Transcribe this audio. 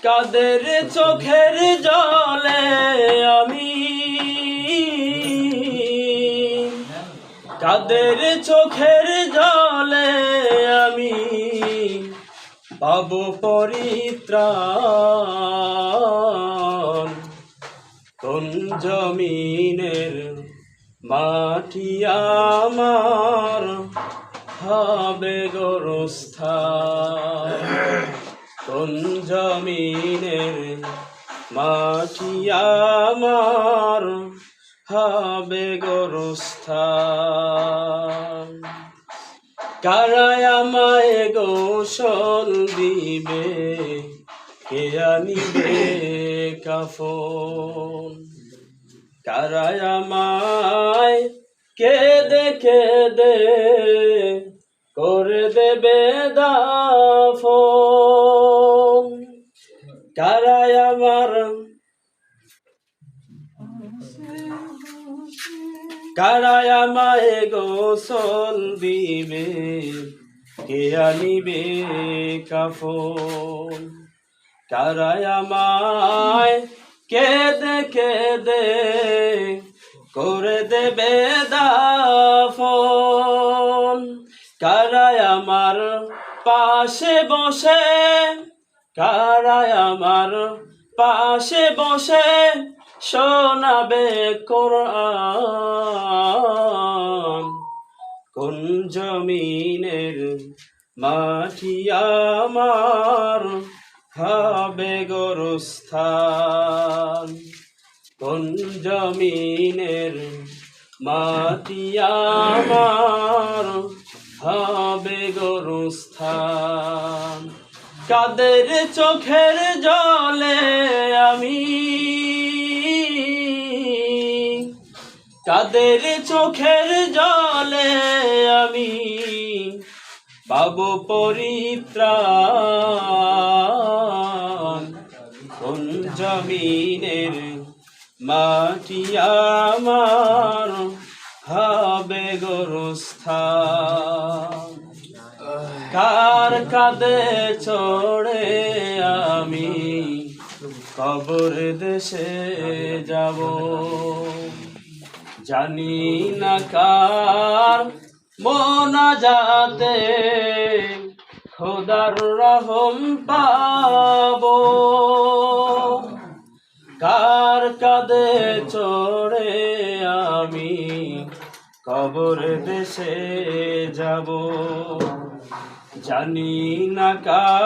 কাদের চোখের জলে আমি, কাদের চোখের জলে আমি পাবো পরিত্রাণ। কোন জমিনের মাটি আমার হবে গোরস্থান, কোন জমিনের মাটি আমার হবে গোরস্থান। কারায় আমায় গোসল দিবে, কে আনিবে কাফন? কারায় আমায় কেঁদে কেঁদে করে দেবে দাফন। কারায় আমার, কারায় আমায় গোসল দিবে, কে আনিবে কাফন? কারায় আমায় কেঁদে কেঁদে করে দেবে দাফন। কারায় আমার পাশে বসে, কারায় আমার পাশে বসে শোনাবে কোরআন। কোন জমিনের মাটি আমার হবে গোরস্থান, কোন জমিনের মাটি আমার হবে গোরস্থান। কাদের চোখের জলে আমি, কাদের চোখের জলে আমি পাবো পরিত্রাণ। কোন জমিনের মাটি আমার হবে গোরস্থান। কার কাঁধে চড়ে আমি কবর দেশে যাব, জানি না কার মোনাজাতে খোদার রহম পাবো। কার কাঁধে চড়ে আমি কবর দেশে যাব, জানি না কার